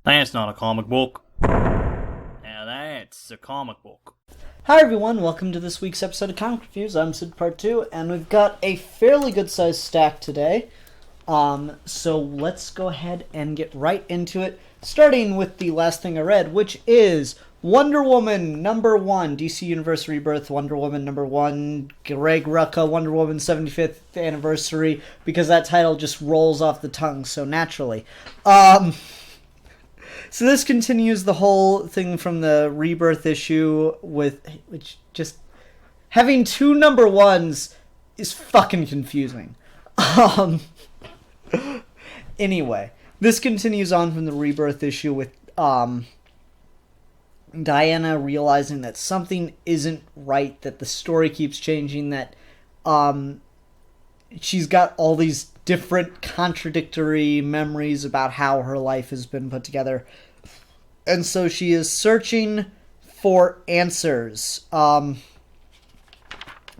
That's not a comic book. Now that's a comic book. Hi everyone, welcome to this week's episode of Comic Reviews. I'm Sid Part 2, and we've got a fairly good sized stack today. So let's go ahead and get right into it, starting with the last thing I read, which is Wonder Woman #1, DC Universe Rebirth, Wonder Woman #1, Greg Rucka, Wonder Woman 75th Anniversary, because that title just rolls off the tongue so naturally. So this continues the whole thing from the Rebirth issue which just having two #1s is fucking confusing. Anyway, this continues on from the Rebirth issue with Diana realizing that something isn't right, that the story keeps changing, that she's got all these different contradictory memories about how her life has been put together. And so she is searching for answers.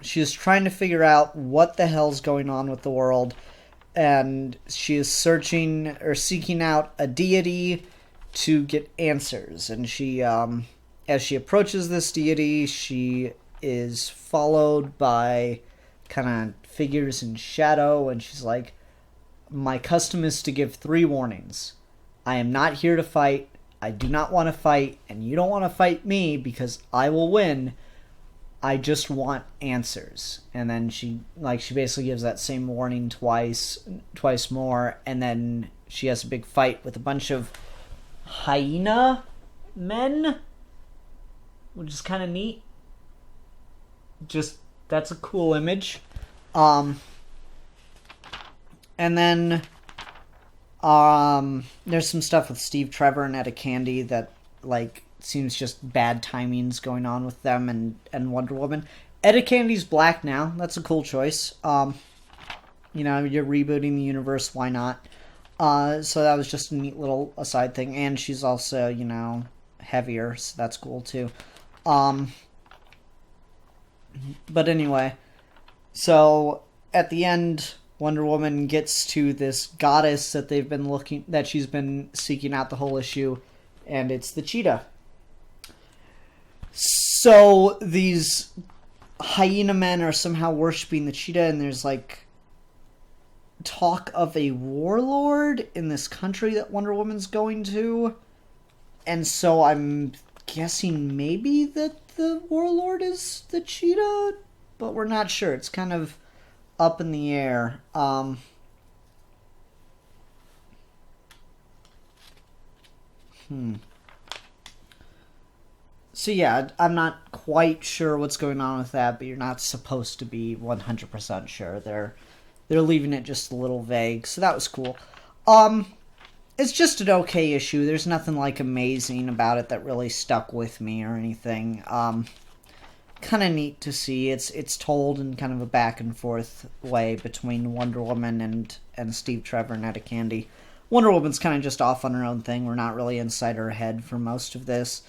She is trying to figure out what the hell's going on with the world. And she is searching or seeking out a deity to get answers. And she, as she approaches this deity, she is followed by kind of figures in shadow, and she's like, my custom is to give 3 warnings. I am not here to fight. I do not want to fight, and you don't want to fight me because I will win. I just want answers. And then she basically gives that same warning twice more, and then she has a big fight with a bunch of hyena men, which is kind of neat. Just, that's a cool image. And then there's some stuff with Steve Trevor and Etta Candy that seems just bad timings going on with them and Wonder Woman. Etta Candy's black now. That's a cool choice. You're rebooting the universe, why not? So that was just a neat little aside thing. And she's also, heavier, so that's cool too. But anyway, so at the end, Wonder Woman gets to this goddess that she's been seeking out the whole issue, and it's the cheetah. So these hyena men are somehow worshipping the cheetah, and there's talk of a warlord in this country that Wonder Woman's going to. And so I'm guessing maybe that the warlord is the cheetah, but we're not sure. It's kind of up in the air. So yeah, I'm not quite sure what's going on with that, but you're not supposed to be 100% sure. They're leaving it just a little vague, so that was cool. It's just an okay issue. There's nothing amazing about it that really stuck with me or anything. Kind of neat to see. It's told in kind of a back and forth way between Wonder Woman and Steve Trevor and Etta Candy. Wonder Woman's kind of just off on her own thing. We're not really inside her head for most of this.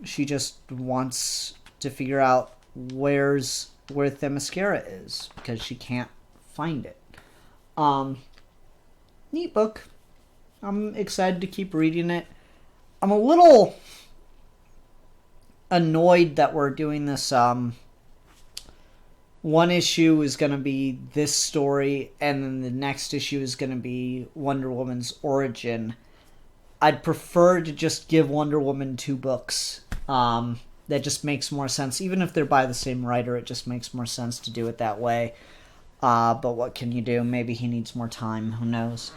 She just wants to figure out where Themyscira is, because she can't find it. Neat book. I'm excited to keep reading it. I'm a little annoyed that we're doing this. One issue is going to be this story, and then the next issue is going to be Wonder Woman's origin. I'd prefer to just give Wonder Woman 2 books. That just makes more sense. Even if they're by the same writer, it just makes more sense to do it that way. But what can you do? Maybe he needs more time. Who knows?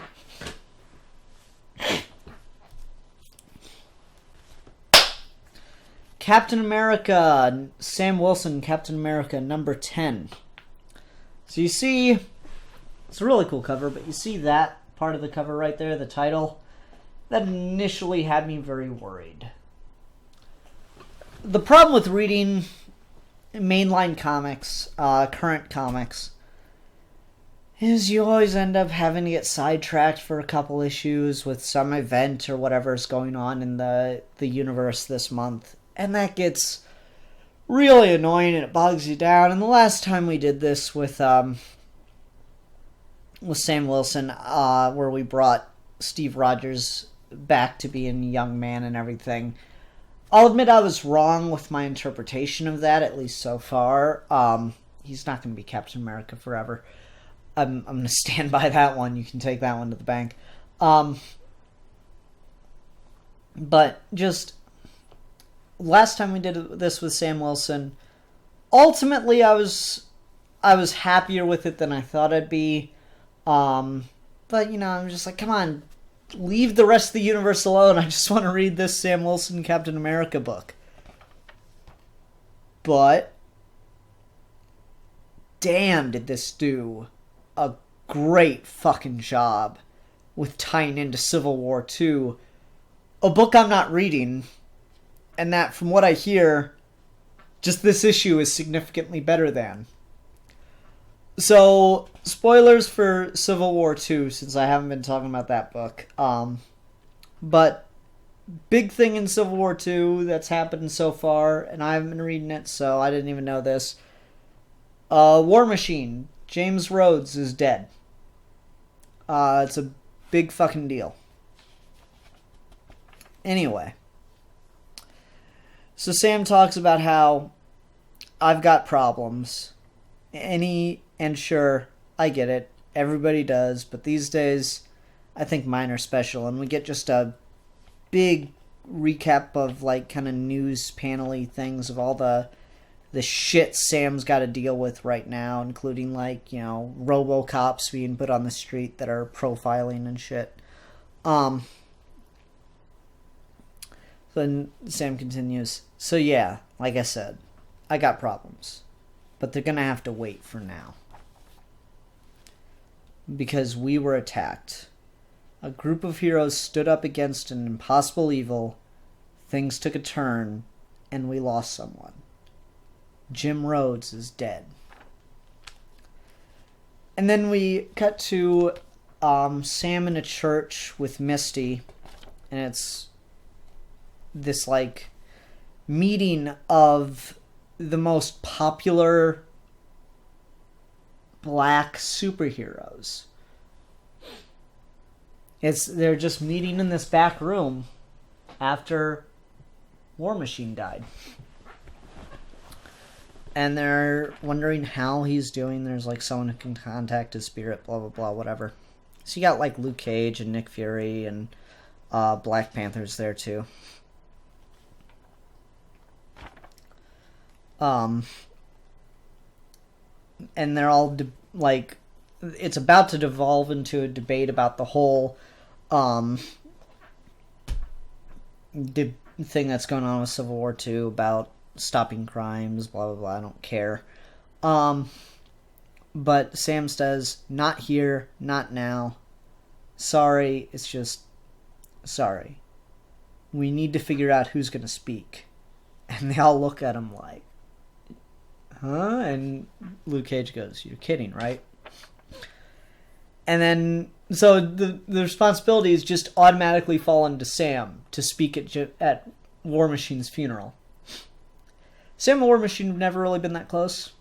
Captain America, Sam Wilson, Captain America #10. So you see, it's a really cool cover, but you see that part of the cover right there, the title? That initially had me very worried. The problem with reading mainline comics, current comics, is you always end up having to get sidetracked for a couple issues with some event or whatever's going on in the universe this month. And that gets really annoying and it bogs you down. And the last time we did this with Sam Wilson, where we brought Steve Rogers back to being a young man and everything. I'll admit I was wrong with my interpretation of that, at least so far. He's not going to be Captain America forever. I'm going to stand by that one. You can take that one to the bank. But just last time we did this with Sam Wilson, ultimately I was happier with it than I thought I'd be. But I'm just like, come on, leave the rest of the universe alone. I just want to read this Sam Wilson Captain America book. But damn, did this do a great fucking job with tying into Civil War 2. A book I'm not reading, and that, from what I hear, just this issue is significantly better than. So, spoilers for Civil War 2, since I haven't been talking about that book. But, big thing in Civil War 2 that's happened so far, and I haven't been reading it, so I didn't even know this. War Machine, James Rhodes, is dead. It's a big fucking deal. Anyway. So Sam talks about how I've got problems. And sure, I get it. Everybody does. But these days, I think mine are special. And we get just a big recap of, like, kind of news panel-y things of all the shit Sam's got to deal with right now, including, like, RoboCops being put on the street that are profiling and shit. Then Sam continues, so yeah, like I said, I got problems. But they're gonna have to wait for now. Because we were attacked. A group of heroes stood up against an impossible evil, things took a turn, and we lost someone. Jim Rhodes is dead. And then we cut to Sam in a church with Misty, and it's this, like, meeting of the most popular black superheroes. They're just meeting in this back room after War Machine died. And they're wondering how he's doing. There's, like, someone who can contact his spirit, blah, blah, blah, whatever. So you got, like, Luke Cage and Nick Fury and Black Panther's there, too. And they're all, it's about to devolve into a debate about the whole, thing that's going on with Civil War 2 about stopping crimes, blah, blah, blah, I don't care. But Sam says, not here, not now. Sorry, it's just, sorry. We need to figure out who's going to speak. And they all look at him like, huh? And Luke Cage goes, you're kidding, right? And then, so the responsibilities just automatically fall onto Sam to speak at War Machine's funeral. Sam and War Machine have never really been that close.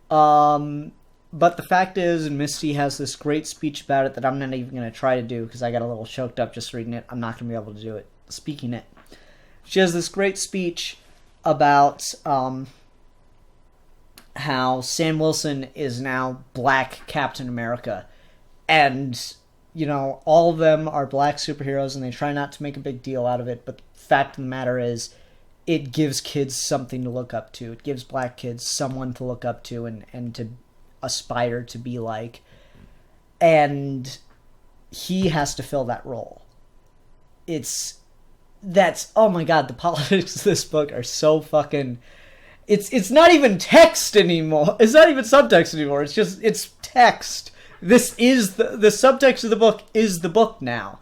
But the fact is, and Misty has this great speech about it that I'm not even going to try to do because I got a little choked up just reading it. I'm not going to be able to do it, speaking it. She has this great speech about how Sam Wilson is now Black Captain America. And, all of them are black superheroes and they try not to make a big deal out of it. But the fact of the matter is, it gives kids something to look up to. It gives black kids someone to look up to and to aspire to be like. And he has to fill that role. Oh my god, the politics of this book are so fucking... It's not even text anymore. It's not even subtext anymore. It's text. This is the subtext of the book is the book now.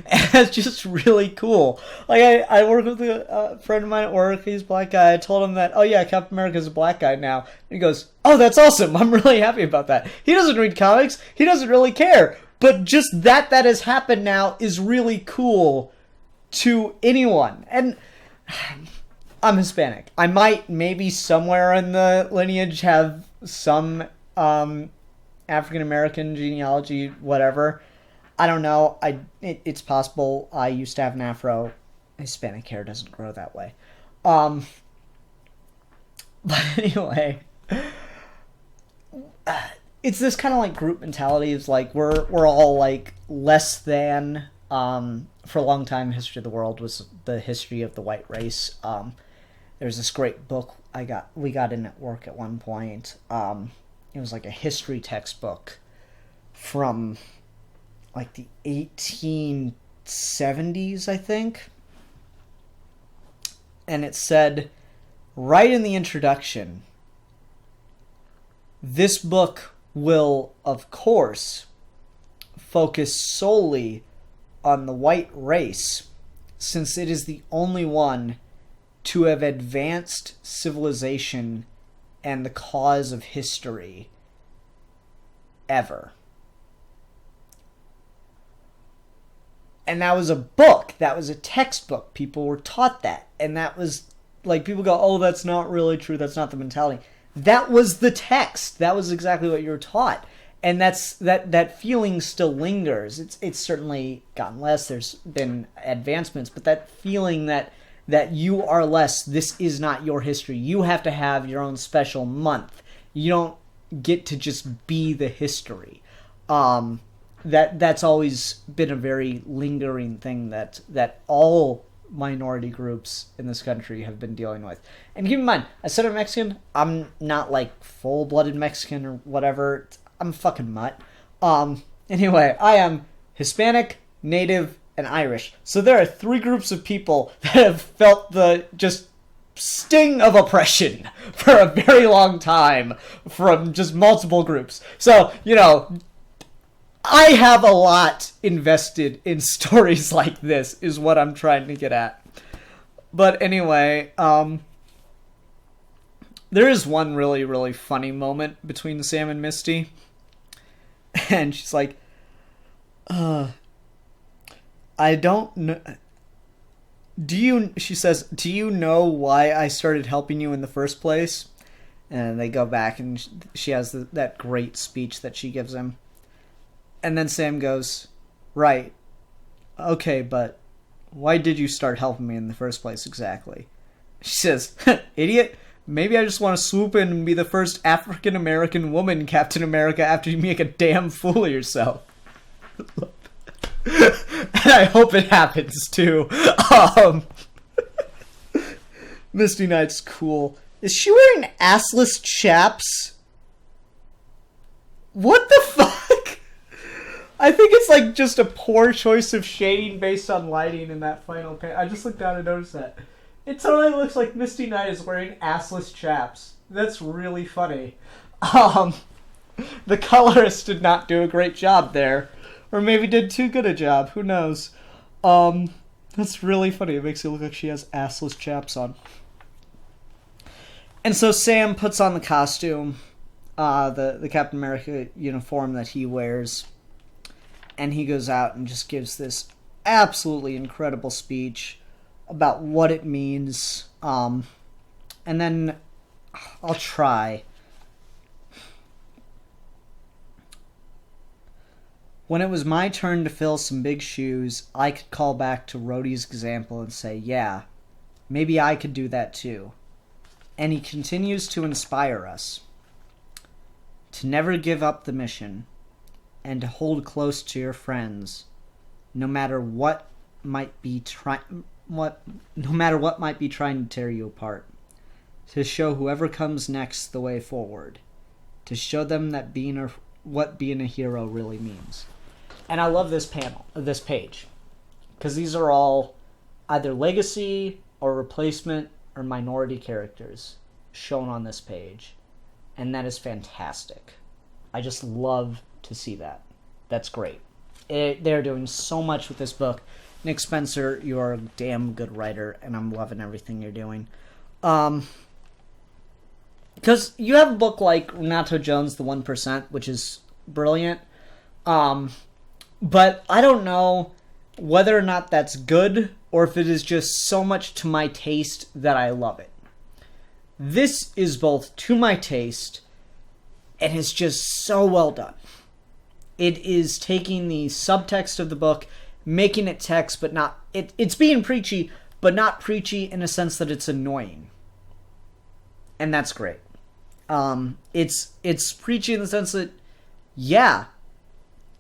And it's just really cool. Like, I work with a friend of mine at work. He's a black guy. I told him that, oh yeah, Captain America's a black guy now. And he goes, oh, that's awesome. I'm really happy about that. He doesn't read comics. He doesn't really care. But just that has happened now is really cool to anyone. And I'm Hispanic. I might maybe somewhere in the lineage have some African-American genealogy, whatever. I don't know. It's possible. I used to have an afro. Hispanic hair doesn't grow that way. But anyway, it's this kind of like group mentality. It's like we're all like less than. For a long time, history of the world was the history of the white race. There's this great book we got in at work at one point. It was like a history textbook from like the 1870s, I think. And it said, right in the introduction, this book will, of course, focus solely on the white race, since it is the only one to have advanced civilization and the cause of history ever. And that was a book. That was a textbook. People were taught that. And that was, like, people go, oh, that's not really true. That's not the mentality. That was the text. That was exactly what you were taught. And that feeling still lingers. It's certainly gotten less. There's been advancements. But that feeling that you are less, this is not your history. You have to have your own special month. You don't get to just be the history. That's always been a very lingering thing that all minority groups in this country have been dealing with. And keep in mind, I said I'm Mexican. I'm not like full-blooded Mexican or whatever. I'm a fucking mutt. Anyway, I am Hispanic, Native, and Irish. So there are 3 groups of people that have felt the just sting of oppression for a very long time from just multiple groups. So, you know, I have a lot invested in stories like this, is what I'm trying to get at. But anyway, there is one really, really funny moment between Sam and Misty. And she's like, I don't know. She says, do you know why I started helping you in the first place? And they go back and she has that great speech that she gives him. And then Sam goes, right. Okay, but why did you start helping me in the first place exactly? She says, idiot. Maybe I just want to swoop in and be the first African-American woman Captain America after you make a damn fool of yourself. And I hope it happens, too. Misty Knight's cool. Is she wearing assless chaps? What the fuck? I think it's like just a poor choice of shading based on lighting in that final panel. I just looked down and noticed that. It totally looks like Misty Knight is wearing assless chaps. That's really funny. The colorist did not do a great job there. Or maybe did too good a job. Who knows? That's really funny. It makes it look like she has assless chaps on. And so Sam puts on the costume, the Captain America uniform that he wears. And he goes out and just gives this absolutely incredible speech about what it means. And then I'll try. When it was my turn to fill some big shoes, I could call back to Rhodey's example and say, yeah, maybe I could do that too. And he continues to inspire us to never give up the mission and to hold close to your friends, no matter what might be trying to tear you apart, to show whoever comes next the way forward, to show them that what being a hero really means. And I love this page, because these are all either legacy or replacement or minority characters shown on this page, and that is fantastic. I just love to see that. That's great. They're doing so much with this book. Nick Spencer, you are a damn good writer, and I'm loving everything you're doing. Because you have a book like Renato Jones' The 1%, which is brilliant. But I don't know whether or not that's good, or if it is just so much to my taste that I love it. This is both to my taste, and it's just so well done. It is taking the subtext of the book, making it text, but not... It's being preachy, but not preachy in a sense that it's annoying. And that's great. It's preachy in the sense that, yeah,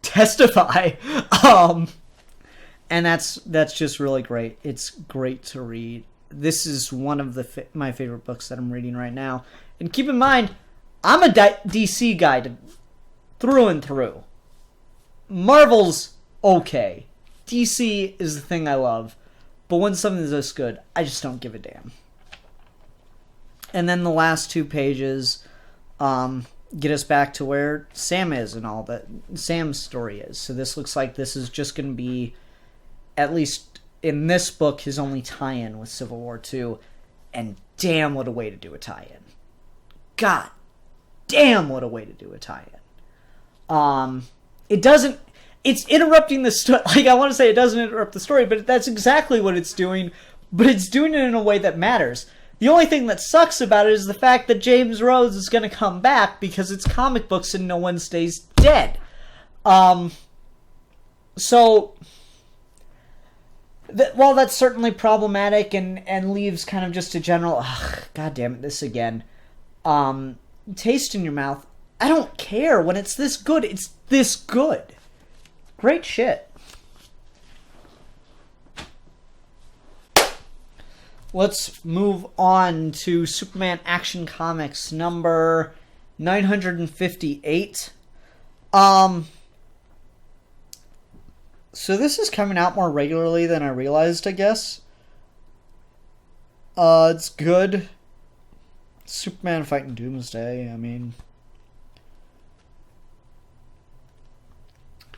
testify. And that's just really great. It's great to read. This is one of my favorite books that I'm reading right now. And keep in mind, I'm a DC guy through and through. Marvel's okay. DC is the thing I love. But when something's this good, I just don't give a damn. And then the last 2 pages get us back to where Sam is and all that. Sam's story is. So this looks like this is just going to be, at least in this book, his only tie-in with Civil War II. And damn, what a way to do a tie-in. God damn, what a way to do a tie-in. It's interrupting the story. Like, I want to say it doesn't interrupt the story, but that's exactly what it's doing. But it's doing it in a way that matters. The only thing that sucks about it is the fact that James Rhodes is going to come back because it's comic books and no one stays dead. So, while that's certainly problematic and leaves kind of just a general, God damn it, this again, taste in your mouth, I don't care. When it's this good, it's this good. Great shit. Let's move on to Superman Action Comics number 958. So this is coming out more regularly than I realized, I guess. It's good. Superman fighting Doomsday, I mean...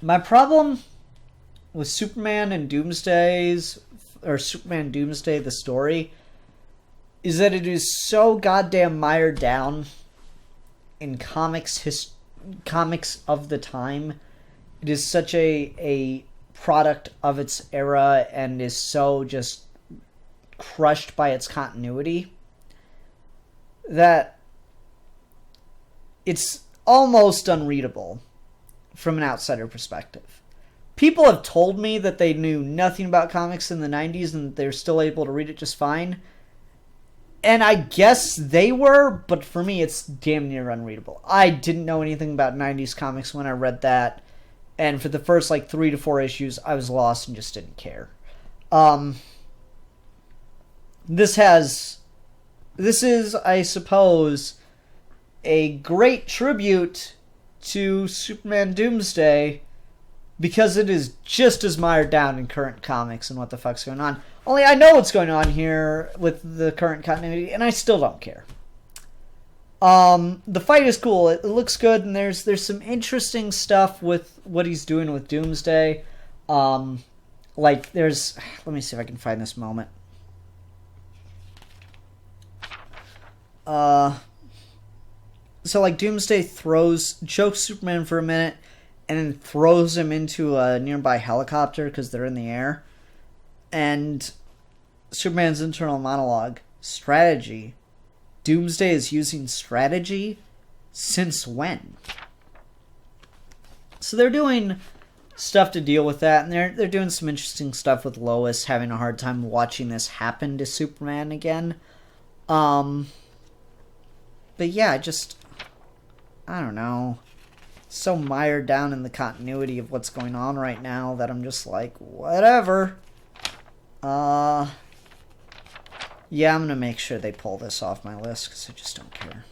My problem with Superman and Superman Doomsday, the story, is that it is so goddamn mired down in comics of the time. It is such a product of its era and is so just crushed by its continuity that it's almost unreadable from an outsider perspective. People have told me that they knew nothing about comics in the 90s and they're still able to read it just fine. And I guess they were, but for me it's damn near unreadable. I didn't know anything about 90s comics when I read that. And for the first 3 to 4 issues, I was lost and just didn't care. This is, I suppose, a great tribute to Superman Doomsday because it is just as mired down in current comics and what the fuck's going on. Only I know what's going on here with the current continuity, and I still don't care. The fight is cool. It looks good, and there's some interesting stuff with what he's doing with Doomsday. Let me see if I can find this moment. So Doomsday chokes Superman for a minute, and then throws him into a nearby helicopter because they're in the air. And Superman's internal monologue, strategy. Doomsday is using strategy? Since when? So they're doing stuff to deal with that, and they're doing some interesting stuff with Lois having a hard time watching this happen to Superman again. But yeah, I don't know. So mired down in the continuity of what's going on right now that I'm just like, whatever. Yeah, I'm gonna make sure they pull this off my list because I just don't care.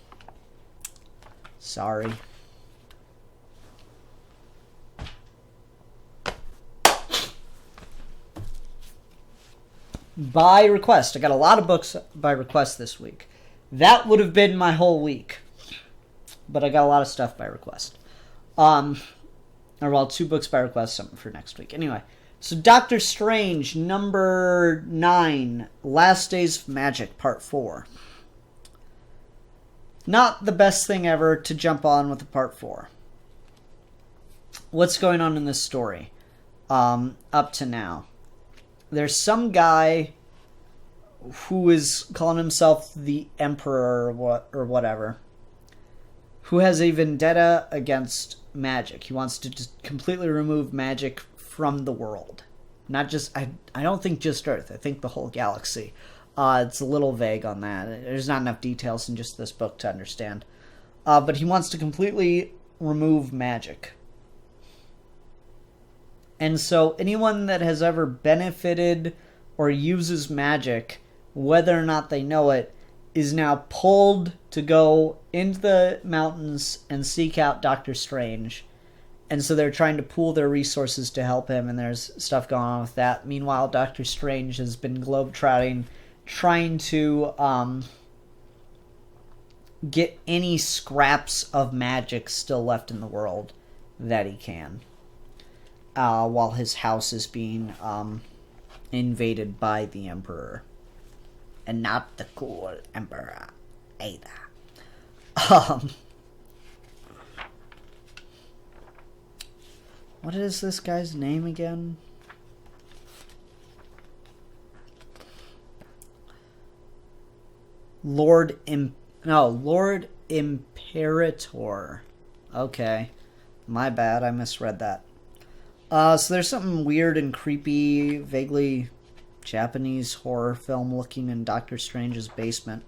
Sorry. By request. I got a lot of books by request this week. That would have been my whole week. But I got a lot of stuff by request. 2 books by request, something for next week. Anyway, so Doctor Strange, number 9, Last Days of Magic, Part 4. Not the best thing ever to jump on with a Part 4. What's going on in this story? Up to now. There's some guy who is calling himself the Emperor or whatever. who has a vendetta against magic. He wants to just completely remove magic from the world. Not just, I don't think just Earth. I think the whole galaxy. It's a little vague on that. There's not enough details in just this book to understand. But he wants to completely remove magic. And so anyone that has ever benefited or uses magic, whether or not they know it, is now pulled to go into the mountains and seek out Doctor Strange. And so they're trying to pool their resources to help him, and there's stuff going on with that. Meanwhile, Doctor Strange has been globetrotting, trying to get any scraps of magic still left in the world that he can. While his house is being invaded by the Emperor. And not the cool Emperor either. What is this guy's name again? Lord Imperator. Okay. My bad, I misread that. So there's something weird and creepy, vaguely Japanese horror film looking in Doctor Strange's basement.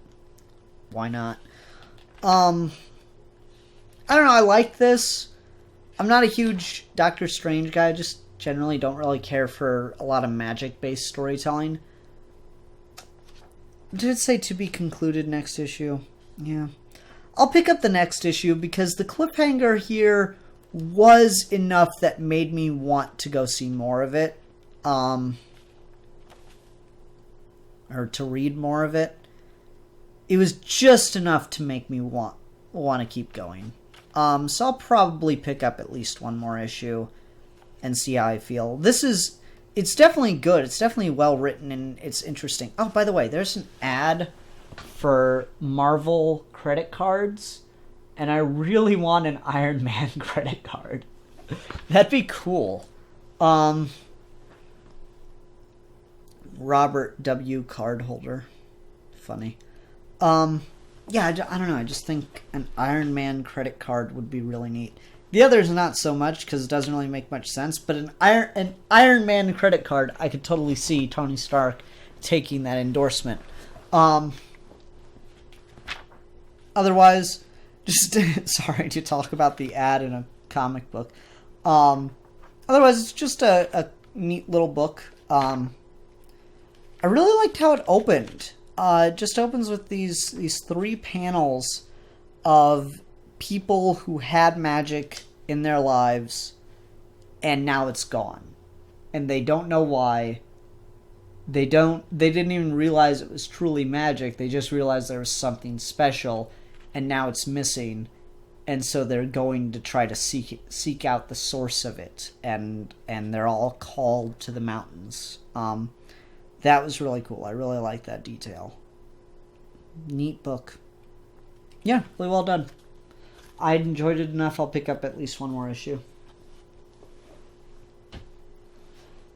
Why not? I don't know, I like this. I'm not a huge Doctor Strange guy, I just generally don't really care for a lot of magic-based storytelling. Did it say to be concluded next issue? Yeah. I'll pick up the next issue because the cliffhanger here was enough that made me want to go see more of it. Or to read more of it. It was just enough to make me want to keep going. So I'll probably pick up at least one more issue and see how I feel. It's definitely good. It's definitely well written and it's interesting. Oh, by the way, there's an ad for Marvel credit cards, and I really want an Iron Man credit card. That'd be cool. Robert W. Cardholder. Funny. Yeah, I don't know. I just think an Iron Man credit card would be really neat. The others not so much because it doesn't really make much sense. But an Iron Man credit card, I could totally see Tony Stark taking that endorsement. Otherwise, just sorry to talk about the ad in a comic book. Otherwise, it's just a neat little book. I really liked how it opened. It just opens with these 3 panels of people who had magic in their lives and now it's gone. And they don't know why. They didn't even realize it was truly magic. They just realized there was something special and now it's missing. And so they're going to try to seek out the source of it, and they're all called to the mountains. That was really cool. I really like that detail. Neat book. Yeah, really well done. I enjoyed it enough. I'll pick up at least one more issue.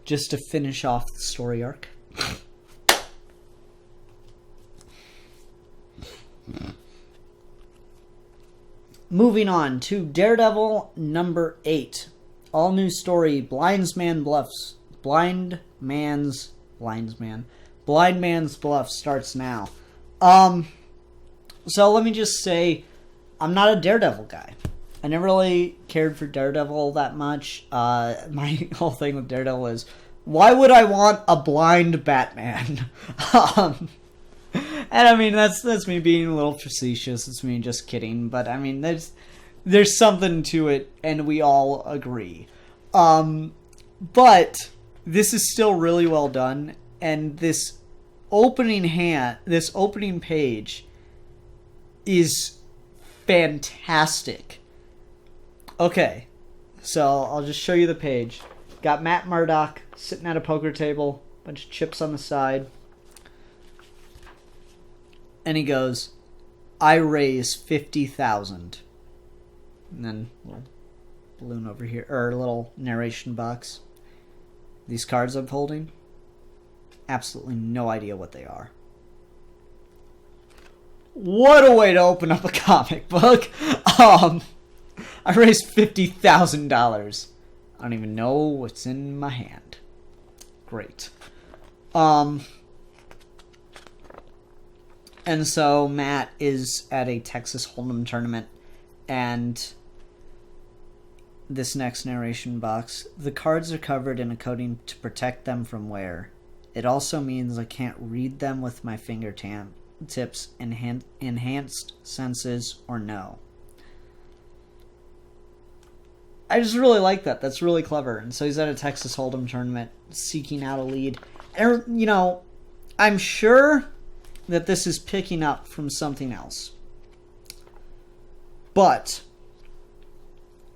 Just to finish off the story arc. Moving on to Daredevil number 8. All new story, Blind Man's Bluff starts now. So let me just say, I'm not a Daredevil guy. I never really cared for Daredevil that much. My whole thing with Daredevil is, why would I want a blind Batman? And I mean, that's me being a little facetious. It's me just kidding. But I mean, there's something to it, and we all agree. But this is still really well done, and this opening page is fantastic. Okay, so I'll just show you the page. Got Matt Murdock sitting at a poker table, bunch of chips on the side. And he goes, I raise 50,000. And then a little balloon over here, or a little narration box. These cards I'm holding, absolutely no idea what they are. What a way to open up a comic book. I raised $50,000. I don't even know what's in my hand. Great. And so Matt is at a Texas Hold'em tournament, and this next narration box, the cards are covered in a coating to protect them from wear. It also means I can't read them with my fingertips, enhanced senses, or no. I just really like that. That's really clever. And so he's at a Texas Hold'em tournament seeking out a lead. And, you know, I'm sure that this is picking up from something else. But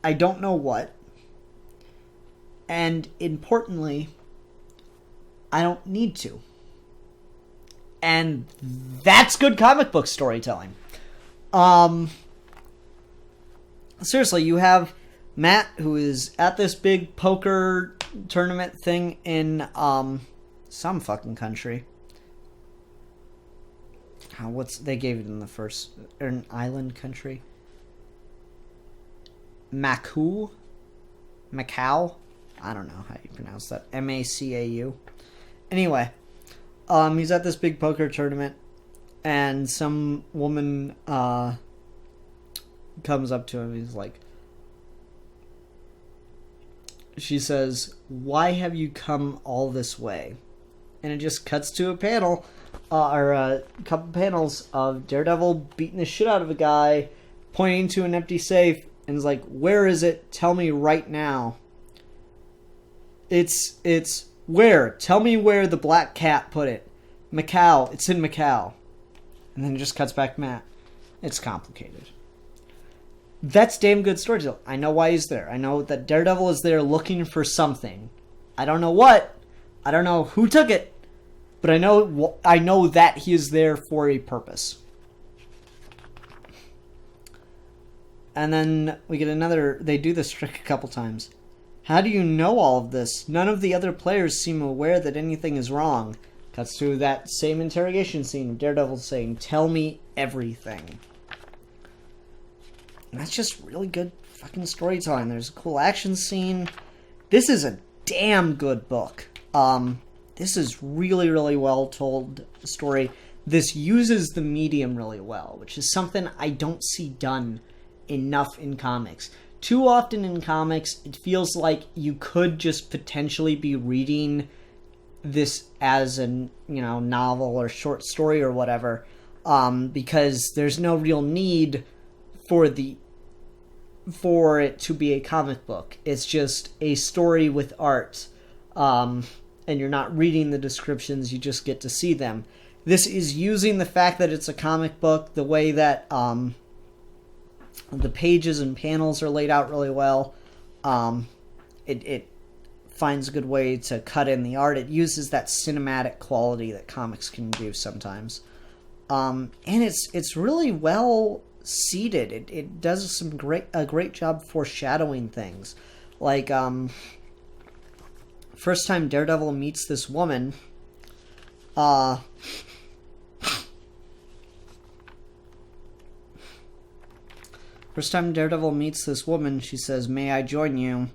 I don't know what. And importantly, I don't need to. And that's good comic book storytelling. Seriously, you have Matt, who is at this big poker tournament thing in some fucking country. They gave it in the first, or an island country. Macau? I don't know how you pronounce that. Macau. Anyway, he's at this big poker tournament, and some woman comes up to him. He's like, she says, "Why have you come all this way?" And it just cuts to a panel, or a couple panels of Daredevil beating the shit out of a guy, pointing to an empty safe, and is like, "Where is it? Tell me right now." It's where? Tell me where the black cat put it. Macau. It's in Macau. And then it just cuts back to Matt. It's complicated. That's damn good storytelling. I know why he's there. I know that Daredevil is there looking for something. I don't know what. I don't know who took it. But I know that he is there for a purpose. And then we get another... They do this trick a couple times. How do you know all of this? None of the other players seem aware that anything is wrong. Cuts to that same interrogation scene of Daredevil saying, "Tell me everything." And that's just really good fucking storytelling. There's a cool action scene. This is a damn good book. This is really, really well told story. This uses the medium really well, which is something I don't see done enough in comics. Too often in comics, it feels like you could just potentially be reading this as a novel or short story or whatever, because there's no real need for it to be a comic book. It's just a story with art, and you're not reading the descriptions, you just get to see them. This is using the fact that it's a comic book, the way that the pages and panels are laid out really well. It finds a good way to cut in the art. It uses that cinematic quality that comics can do sometimes. And it's really well seated. It does a great job foreshadowing things. Like, first time Daredevil meets this woman, she says, "May I join you?"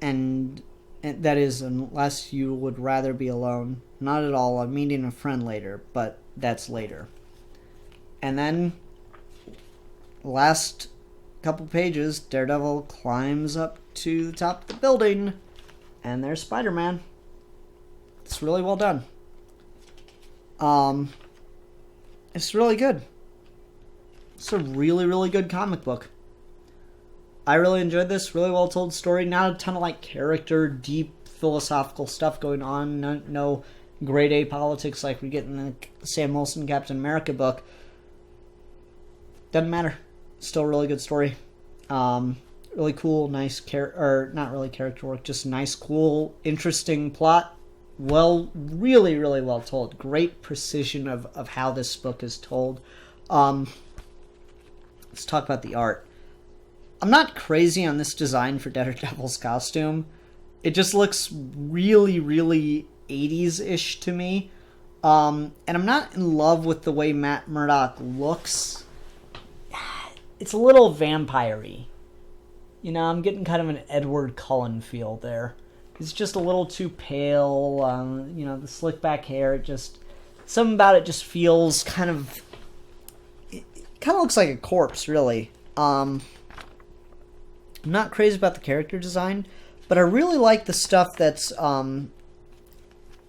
And that is, unless you would rather be alone. Not at all. I'm meeting a friend later, but that's later. And then, last couple pages, Daredevil climbs up to the top of the building, and there's Spider-Man. It's really well done. It's really good. It's a really, really good comic book. I really enjoyed this. Really well told story. Not a ton of character, deep philosophical stuff going on. No grade A politics like we get in the Sam Wilson Captain America book. Doesn't matter. Still a really good story. Really cool, nice not really character work, just nice, cool, interesting plot. Well, really, really well told. Great precision of how this book is told. Let's talk about the art. I'm not crazy on this design for Daredevil's costume. It just looks really, really 80s-ish to me. And I'm not in love with the way Matt Murdock looks. It's a little vampire-y. You know, I'm getting kind of an Edward Cullen feel there. He's just a little too pale. You know, the slick back hair, it just... Something about it just feels kind of... It kind of looks like a corpse, really. I'm not crazy about the character design, but I really like the stuff that's... that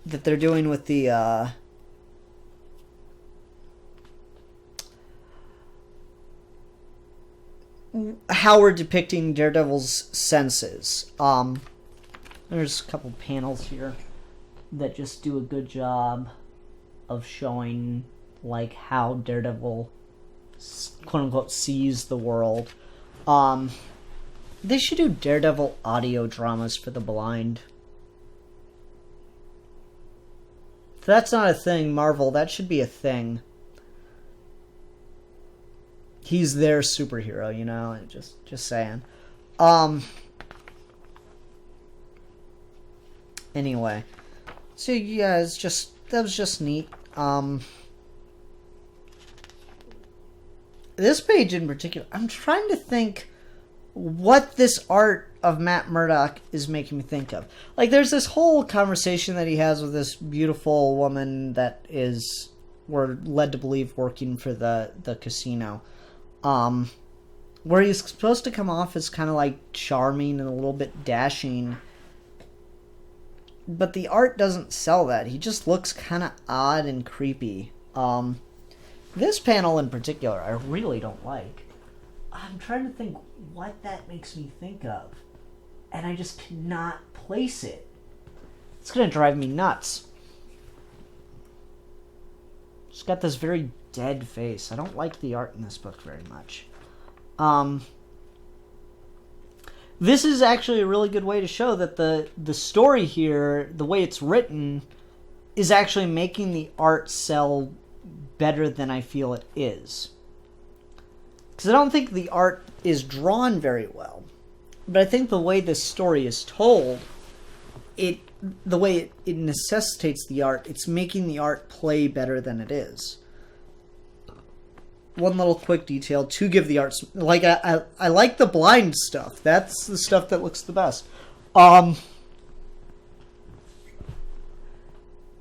they're doing with the... how we're depicting Daredevil's senses. There's a couple panels here that just do a good job of showing like how Daredevil quote unquote sees the world. They should do Daredevil audio dramas for the blind. If that's not a thing, Marvel, that should be a thing. He's their superhero, you know, just saying. Anyway. So yeah, that was just neat. This page in particular, I'm trying to think what this art of Matt Murdock is making me think of. Like, there's this whole conversation that he has with this beautiful woman that is, we're led to believe, working for the casino. Where he's supposed to come off as kind of like charming and a little bit dashing, but the art doesn't sell that. He just looks kind of odd and creepy. This panel in particular, I really don't like. I'm trying to think what that makes me think of, and I just cannot place it. It's gonna drive me nuts. It's got this very dead face. I don't like the art in this book very much. This is actually a really good way to show that the story here, the way it's written, is actually making the art sell better than I feel it is. Because I don't think the art is drawn very well. But I think the way this story is told, the way it necessitates the art, it's making the art play better than it is. One little quick detail to give the art, like I like the blind stuff. That's the stuff that looks the best.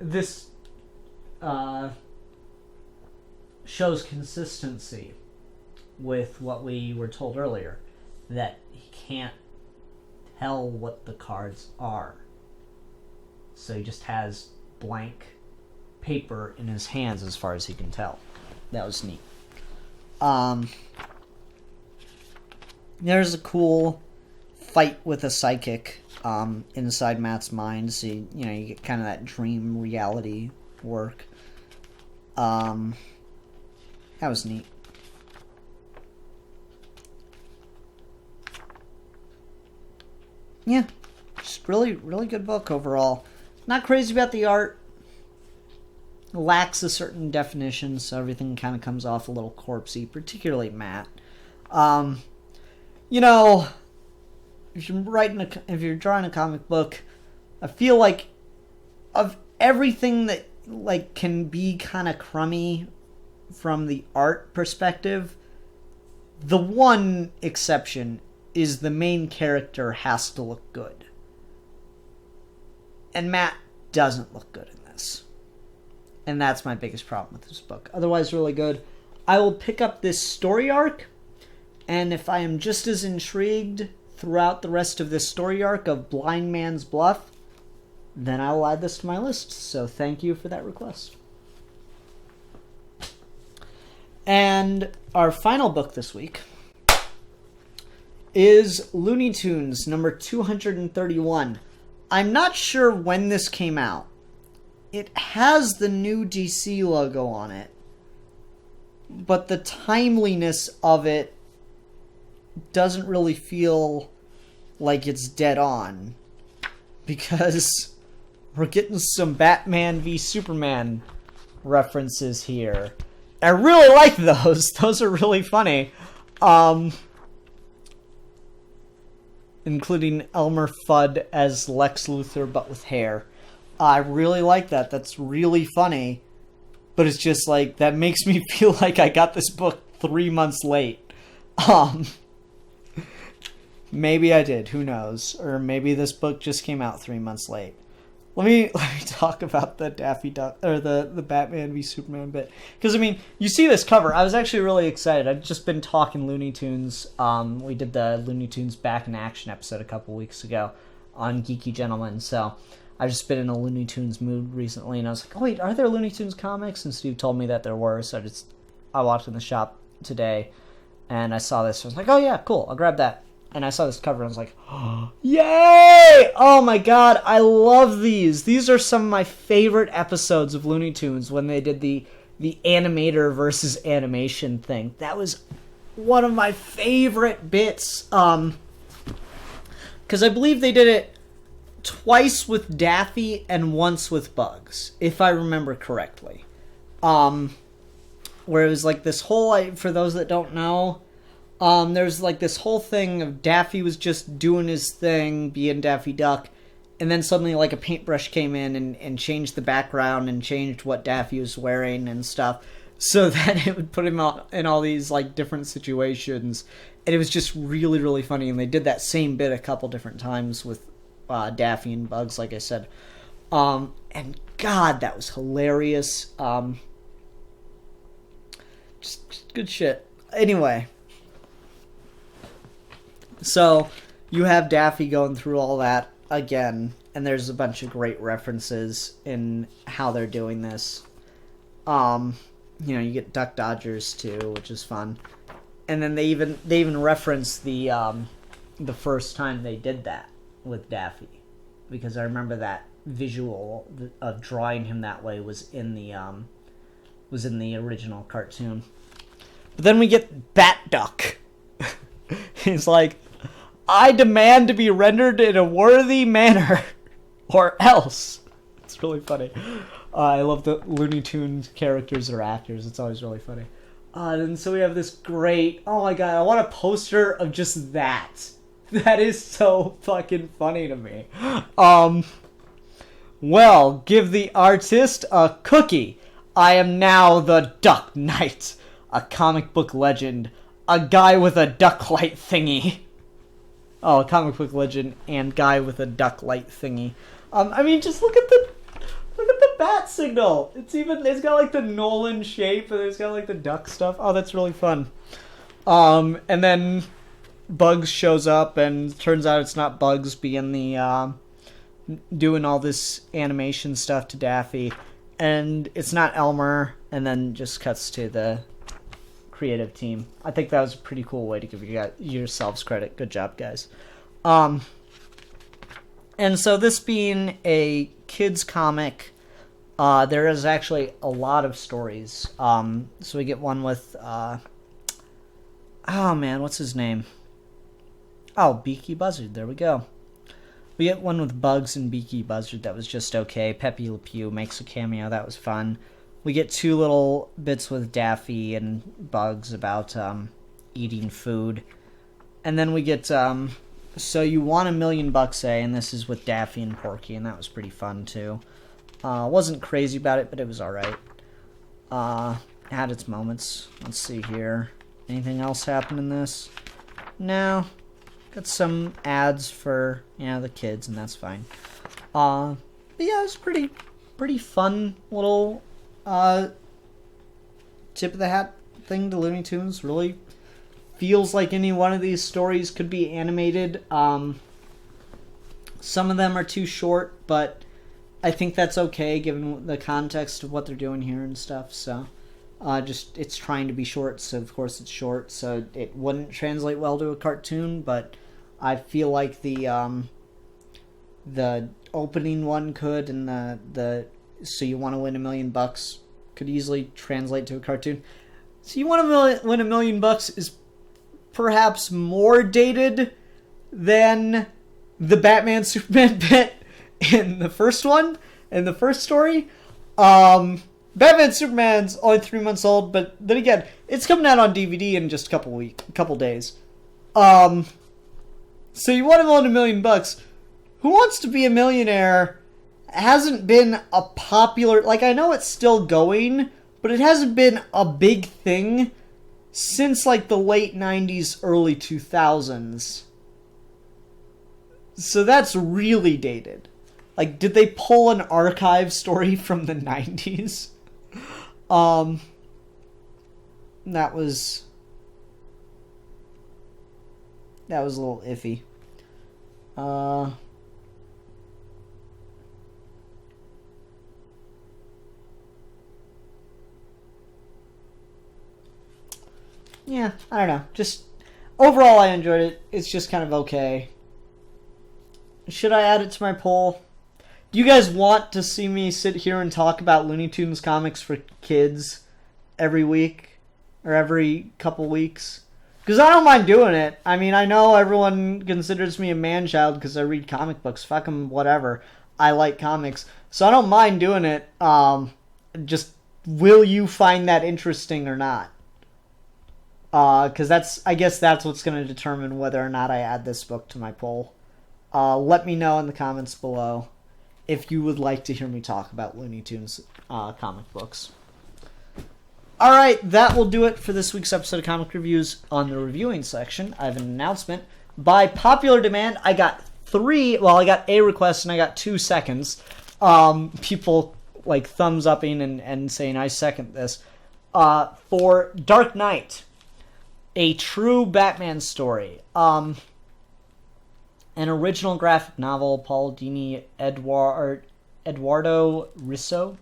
This shows consistency with what we were told earlier, that he can't tell what the cards are. So he just has blank paper in his hands as far as he can tell. That was neat. There's a cool fight with a psychic inside Matt's mind, so you get kind of that dream reality work. That was neat. Yeah, just really, really good book overall. Not crazy about the art. Lacks a certain definition, so everything kind of comes off a little corpsey, particularly Matt. If you're drawing a comic book, I feel like of everything that like can be kind of crummy from the art perspective, the one exception is the main character has to look good. And Matt doesn't look good in this. And that's my biggest problem with this book. Otherwise, really good. I will pick up this story arc, and if I am just as intrigued throughout the rest of this story arc of Blind Man's Bluff, then I will add this to my list. So thank you for that request. And our final book this week is Looney Tunes number 231. I'm not sure when this came out. It has the new DC logo on it, but the timeliness of it doesn't really feel like it's dead on, because we're getting some Batman v Superman references here. I really like those. Those are really funny. Including Elmer Fudd as Lex Luthor, but with hair. I really like that. That's really funny. But it's just like, that makes me feel like I got this book 3 months late. Maybe I did. Who knows? Or maybe this book just came out 3 months late. Let me talk about the Daffy Duck, or the Batman v Superman bit. Because, I mean, you see this cover. I was actually really excited. I've just been talking Looney Tunes. We did the Looney Tunes Back in Action episode a couple weeks ago on Geeky Gentleman. So I've just been in a Looney Tunes mood recently. And I was like, oh, wait, are there Looney Tunes comics? And Steve told me that there were. So I walked in the shop today and I saw this. I was like, oh, yeah, cool. I'll grab that. And I saw this cover and I was like, oh, yay! Oh my god, I love these. These are some of my favorite episodes of Looney Tunes when they did the animator versus animation thing. That was one of my favorite bits. Because I believe they did it twice with Daffy and once with Bugs, if I remember correctly. Where it was like this whole, for those that don't know, there's like this whole thing of Daffy was just doing his thing, being Daffy Duck, and then suddenly like a paintbrush came in and changed the background and changed what Daffy was wearing and stuff, so that it would put him out in all these like different situations, and it was just really, really funny. And they did that same bit a couple different times with Daffy and Bugs, like I said. And God, that was hilarious. Just good shit. Anyway. So, you have Daffy going through all that again, and there's a bunch of great references in how they're doing this. You know, you get Duck Dodgers too, which is fun. And then they even reference the first time they did that with Daffy, because I remember that visual of drawing him that way was in the original cartoon. But then we get Bat Duck. He's like, I demand to be rendered in a worthy manner, or else. It's really funny. I love the Looney Tunes characters or actors. It's always really funny. And so we have this great, oh my god, I want a poster of just that. That is so fucking funny to me. Well, give the artist a cookie. I am now the Duck Knight, a comic book legend, a guy with a duck light thingy. Oh, a comic book legend and guy with a duck light thingy. I mean, just look at the bat signal. It's got like the Nolan shape, and it's got like the duck stuff. Oh, that's really fun. And then Bugs shows up, and turns out it's not Bugs being the doing all this animation stuff to Daffy, and it's not Elmer. And then just cuts to the creative team. I think that was a pretty cool way to give yourselves credit. Good job, guys. And so this being a kids comic, there is actually a lot of stories. So we get one with oh man, what's his name? Oh, Beaky Buzzard. There we go. We get one with Bugs and Beaky Buzzard that was just okay. Pepe Le Pew makes a cameo. That was fun. We get 2 little bits with Daffy and Bugs about eating food. And then we get, so you want $1 million, eh? And this is with Daffy and Porky, and that was pretty fun, too. Wasn't crazy about it, but it was alright. Had its moments. Let's see here. Anything else happen in this? No. Got some ads for, the kids, and that's fine. But yeah, it was pretty fun little tip of the hat thing to Looney Tunes. Really feels like any one of these stories could be animated. Some of them are too short, but I think that's okay given the context of what they're doing here and stuff. So it's trying to be short, so of course it's short, so it wouldn't translate well to a cartoon, but I feel like the opening one could, and the so you want to win $1 million could easily translate to a cartoon. So you want to win $1 million is perhaps more dated than the Batman Superman bit in the first one, in the first story. Batman Superman's only 3 months old, but then again, it's coming out on DVD in just a couple days. So you want to win $1 million. Who wants to be a millionaire hasn't been a popular... Like, I know it's still going, but it hasn't been a big thing since, like, the late 90s, early 2000s. So that's really dated. Like, did they pull an archive story from the 90s? That was a little iffy. Yeah, I don't know. Just overall, I enjoyed it. It's just kind of okay. Should I add it to my poll? Do you guys want to see me sit here and talk about Looney Tunes comics for kids every week or every couple weeks? Because I don't mind doing it. I mean, I know everyone considers me a man-child because I read comic books. Fuck them, whatever. I like comics. So I don't mind doing it. Just, will you find that interesting or not? Because I guess that's what's going to determine whether or not I add this book to my poll. Let me know in the comments below if you would like to hear me talk about Looney Tunes comic books. Alright, that will do it for this week's episode of Comic Reviews. On the reviewing section, I have an announcement. By popular demand, I got a request and I got 2 seconds. People like thumbs upping and saying I second this. For Dark Knight, a true Batman story. An original graphic novel, Paul Dini, Eduardo Risso.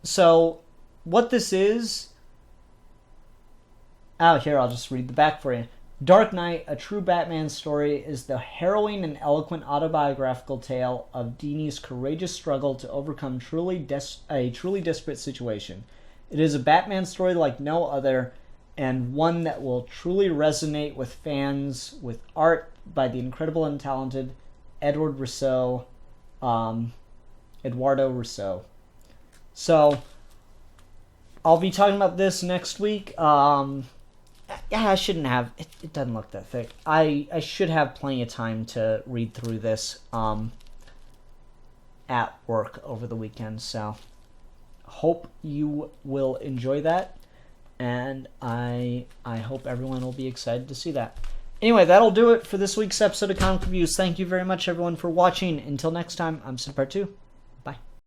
So, what this is... Oh, here, I'll just read the back for you. Dark Knight, a true Batman story, is the harrowing and eloquent autobiographical tale of Dini's courageous struggle to overcome a truly desperate situation. It is a Batman story like no other, and one that will truly resonate with fans, with art by the incredible and talented Eduardo Risso. So, I'll be talking about this next week. Yeah, I shouldn't have. It doesn't look that thick. I should have plenty of time to read through this at work over the weekend. So, hope you will enjoy that. And I hope everyone will be excited to see that. Anyway, that'll do it for this week's episode of Comic Reviews. Thank you very much, everyone, for watching. Until next time, I'm Sid Part 2.